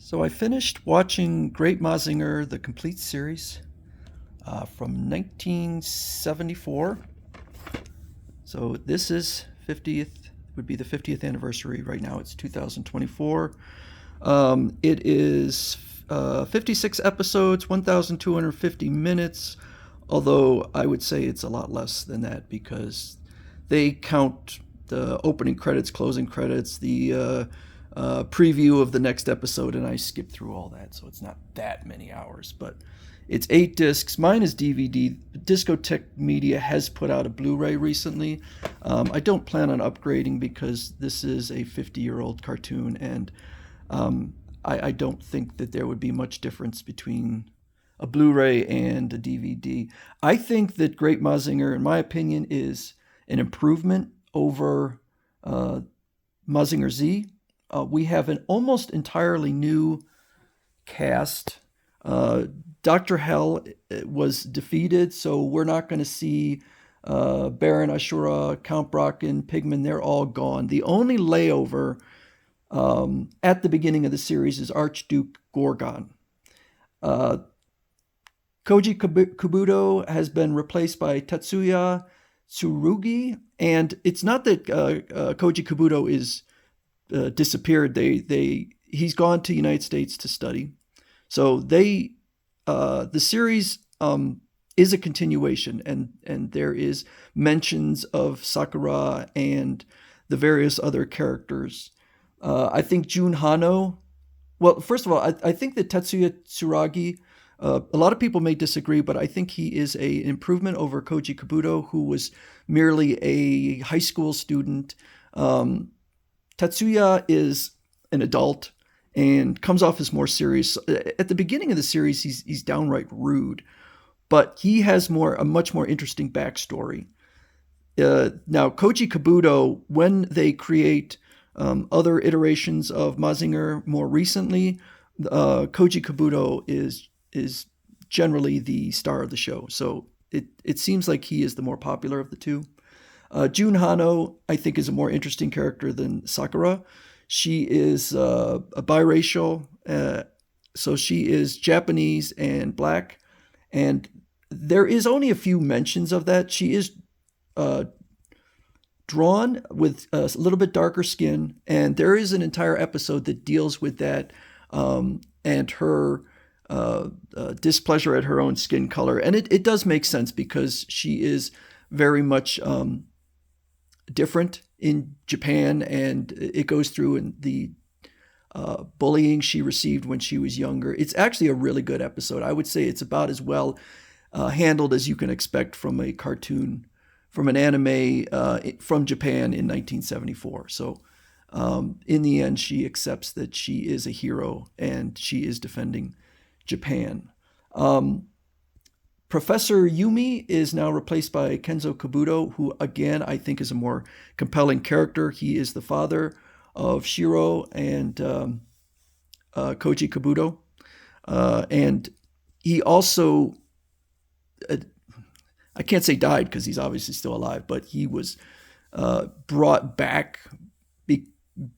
So I finished watching Great Mazinger, the complete series from 1974. So this is 50th, would be the 50th anniversary. Right now it's 2024. It is 56 episodes, 1,250 minutes, although I would say it's a lot less than that because they count the opening credits, closing credits, the preview of the next episode, and I skipped through all that, so it's not that many hours. But it's 8 discs. Mine is DVD. Discotheque Media has put out a Blu-ray recently. I don't plan on upgrading because this is a 50-year-old cartoon, and I don't think that there would be much difference between a Blu-ray and a DVD. I think that Great Mazinger, in my opinion, is an improvement over Mazinger Z. We have an almost entirely new cast. Dr. Hell was defeated, so we're not going to see Baron Ashura, Count Brocken, Pigman. They're all gone. The only layover at the beginning of the series is Archduke Gorgon. Koji Kabuto has been replaced by Tetsuya Tsurugi, and it's not that Koji Kabuto is disappeared. He's gone to the United States to study. So the series is a continuation, and there is mentions of Sakura and the various other characters. I think Jun Hano. Well, first of all, I think that Tetsuya Tsuragi. A lot of people may disagree, but I think he is an improvement over Koji Kabuto, who was merely a high school student. Tetsuya is an adult and comes off as more serious. At the beginning of the series, he's downright rude, but he has a much more interesting backstory. Now, Koji Kabuto, when they create other iterations of Mazinger more recently, Koji Kabuto is generally the star of the show. So it seems like he is the more popular of the two. Jun Hano, I think, is a more interesting character than Sakura. She is a biracial, so she is Japanese and black, and there is only a few mentions of that. She is drawn with a little bit darker skin, and there is an entire episode that deals with that and her displeasure at her own skin color. And it does make sense because she is very much different in Japan, and it goes through in the bullying she received when she was younger. It's actually a really good episode. I would say it's about as well handled as you can expect from a cartoon, from an anime from Japan in 1974. So in the end, she accepts that she is a hero and she is defending Japan. Professor Yumi is now replaced by Kenzo Kabuto, who again I think is a more compelling character. He is the father of Shiro and Koji Kabuto, and he also I can't say died because he's obviously still alive, but he was brought back.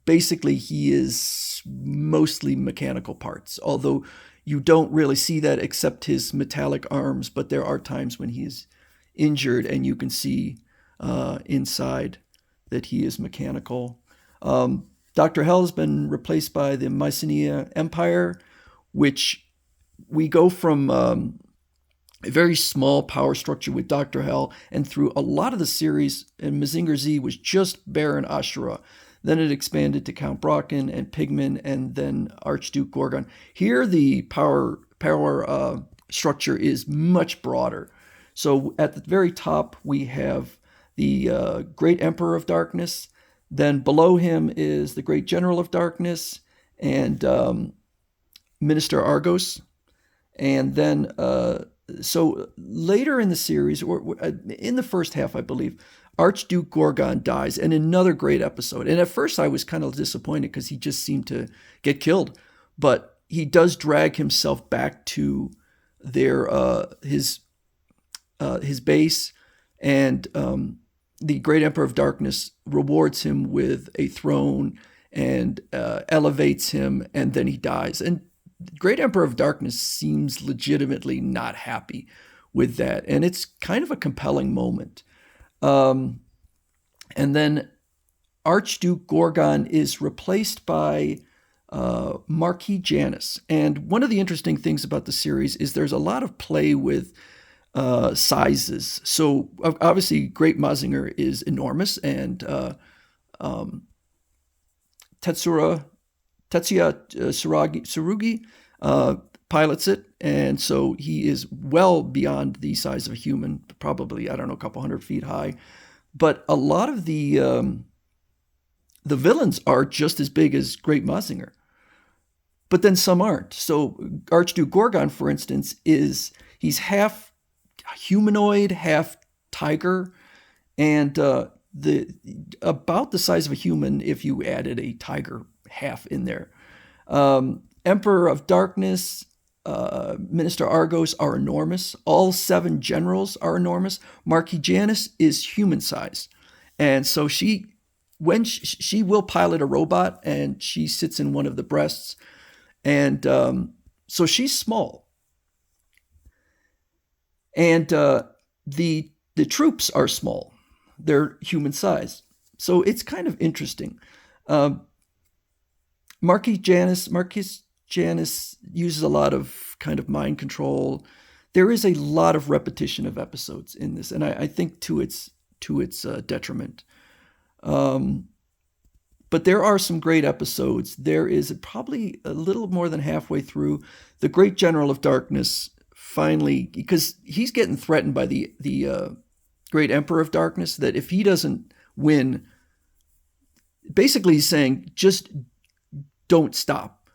Basically, he is mostly mechanical parts, although you don't really see that except his metallic arms, but there are times when he is injured and you can see inside that he is mechanical. Dr. Hell has been replaced by the Mycenae Empire, which we go from a very small power structure with Dr. Hell, and through a lot of the series, and Mazinger Z was just Baron Ashura. Then it expanded to Count Brocken and Pigman, and then Archduke Gorgon. Here, the power structure is much broader. So at the very top, we have the Great Emperor of Darkness. Then below him is the Great General of Darkness and Minister Argos. And then, so later in the series, or in the first half, I believe, Archduke Gorgon dies, and another great episode. And at first I was kind of disappointed because he just seemed to get killed. But he does drag himself back to his base, and the Great Emperor of Darkness rewards him with a throne and elevates him, and then he dies. And Great Emperor of Darkness seems legitimately not happy with that, and it's kind of a compelling moment. And then Archduke Gorgon is replaced by Marquis Janus. And one of the interesting things about the series is there's a lot of play with sizes. So obviously, Great Mazinger is enormous, and Tetsuya Tsurugi pilots it, and so he is well beyond the size of a human, probably, I don't know, a couple 100 feet high. But a lot of the villains are just as big as Great Mazinger, but then some aren't. So Archduke Gorgon, for instance, he's half humanoid, half tiger, and about the size of a human if you added a tiger half in there. Emperor of Darkness, Minister Argos are enormous. All 7 generals are enormous. Marquis Janus is human size, and so she will pilot a robot, and she sits in one of the breasts, and so she's small. And the troops are small; they're human size. So it's kind of interesting. Marquis Janus uses a lot of kind of mind control. There is a lot of repetition of episodes in this, and I think to its detriment. But there are some great episodes. There is probably a little more than halfway through, the Great General of Darkness finally, because he's getting threatened by the Great Emperor of Darkness, that if he doesn't win, basically he's saying, just don't stop.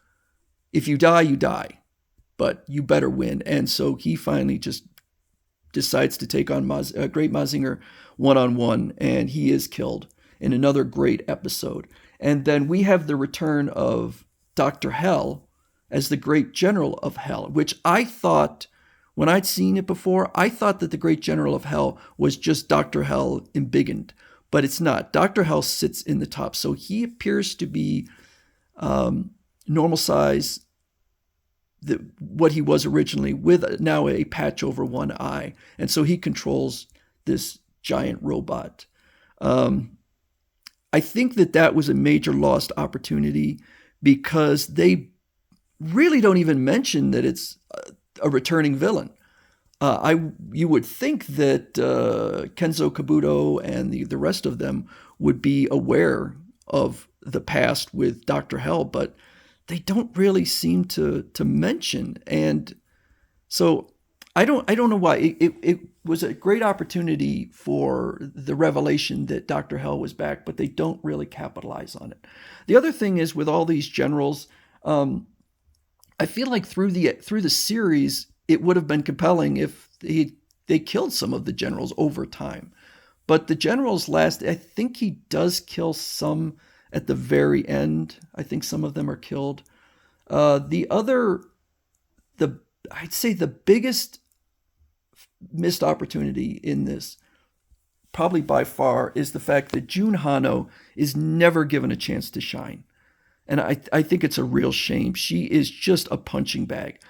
If you die, you die, but you better win. And so he finally just decides to take on Great Mazinger one-on-one, and he is killed in another great episode. And then we have the return of Dr. Hell as the Great General of Hell, which I thought, when I'd seen it before, I thought that the Great General of Hell was just Dr. Hell embiggened, but it's not. Dr. Hell sits in the top, so he appears to be normal size, what he was originally, with now a patch over one eye, and so he controls this giant robot. I think that was a major lost opportunity, because they really don't even mention that it's a returning villain. You would think that Kenzo Kabuto and the rest of them would be aware of the past with Dr. Hell, but they don't really seem to mention. And so I don't know why. It was a great opportunity for the revelation that Dr. Hell was back, but they don't really capitalize on it. The other thing is, with all these generals, I feel like through the series, it would have been compelling if they killed some of the generals over time. But the generals last, I think he does kill some at the very end. I think some of them are killed. I'd say the biggest missed opportunity in this, probably by far, is the fact that Jun Hano is never given a chance to shine. And I think it's a real shame. She is just a punching bag.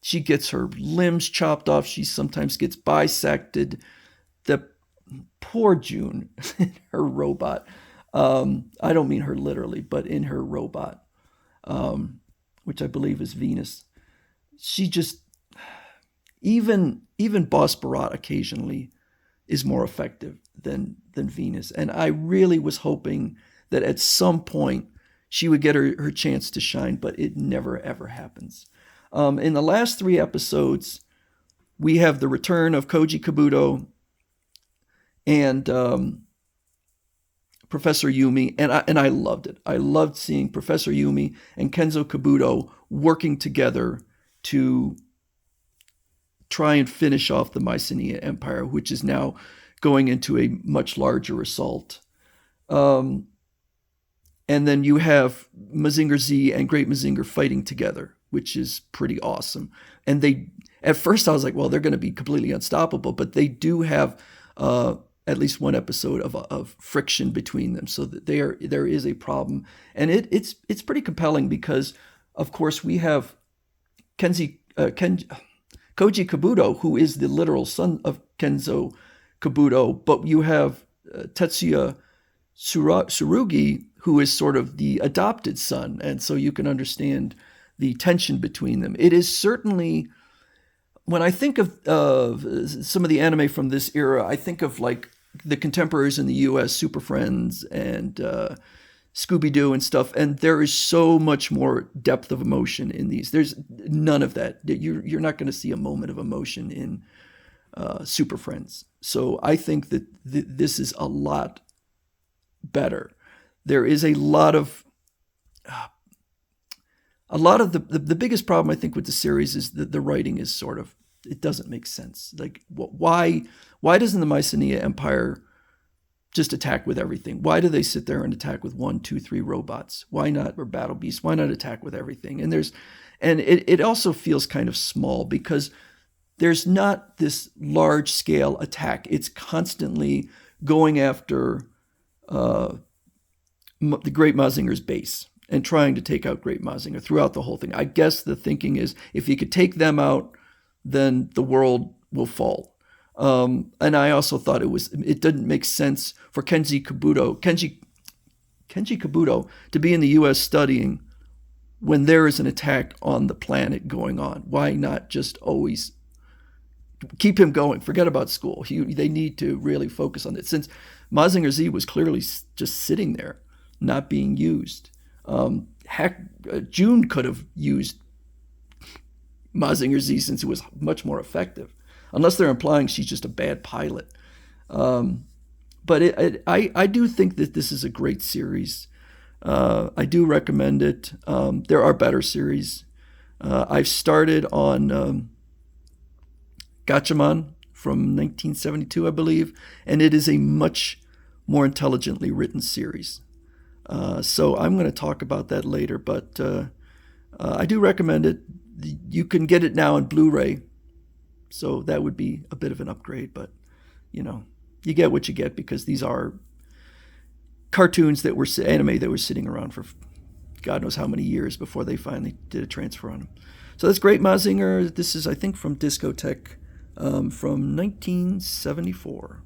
She gets her limbs chopped off. She sometimes gets bisected. The poor June, her robot. I don't mean her literally, but in her robot, which I believe is Venus. She just, even Boss Barat occasionally is more effective than Venus. And I really was hoping that at some point she would get her chance to shine, but it never, ever happens. In the last 3 episodes, we have the return of Koji Kabuto and Professor Yumi, and I loved it. I loved seeing Professor Yumi and Kenzo Kabuto working together to try and finish off the Mycenaean Empire, which is now going into a much larger assault. And then you have Mazinger Z and Great Mazinger fighting together, which is pretty awesome. And at first I was like, well, they're going to be completely unstoppable, but they do have at least one episode of friction between them, so that there is a problem, and it's pretty compelling because, of course, we have Koji Kabuto, who is the literal son of Kenzo Kabuto, but you have Tetsuya Tsurugi, who is sort of the adopted son, and so you can understand the tension between them. It is certainly, when I think of some of the anime from this era, I think of like the contemporaries in the U.S., Super Friends and Scooby-Doo and stuff, and there is so much more depth of emotion in these. There's none of that. You're not going to see a moment of emotion in Super Friends. So I think that this is a lot better. There is a lot of the biggest problem I think with the series is that the writing is sort of, it doesn't make sense. Like, why doesn't the Mycenae Empire just attack with everything? Why do they sit there and attack with 1, 2, 3 robots? Why not, or battle beasts? Why not attack with everything? And it also feels kind of small because there's not this large scale attack. It's constantly going after the Great Mazinger's base and trying to take out Great Mazinger throughout the whole thing. I guess the thinking is, if you could take them out, then the world will fall. And I also thought it didn't make sense for Kenji Kabuto to be in the U.S. studying when there is an attack on the planet going on. Why not just always keep him going? Forget about school. They need to really focus on it, since Mazinger Z was clearly just sitting there, not being used. June could have used Mazinger Z since it was much more effective, unless they're implying she's just a bad pilot. But I do think that this is a great series. I do recommend it. There are better series. I've started on Gatchaman from 1972, I believe, and it is a much more intelligently written series. So I'm going to talk about that later, but I do recommend it. You can get it now on Blu-ray, so that would be a bit of an upgrade, but you get what you get, because these are cartoons that were anime that were sitting around for God knows how many years before they finally did a transfer on them. So that's Great Mazinger. This is, I think, from Discotech, from 1974.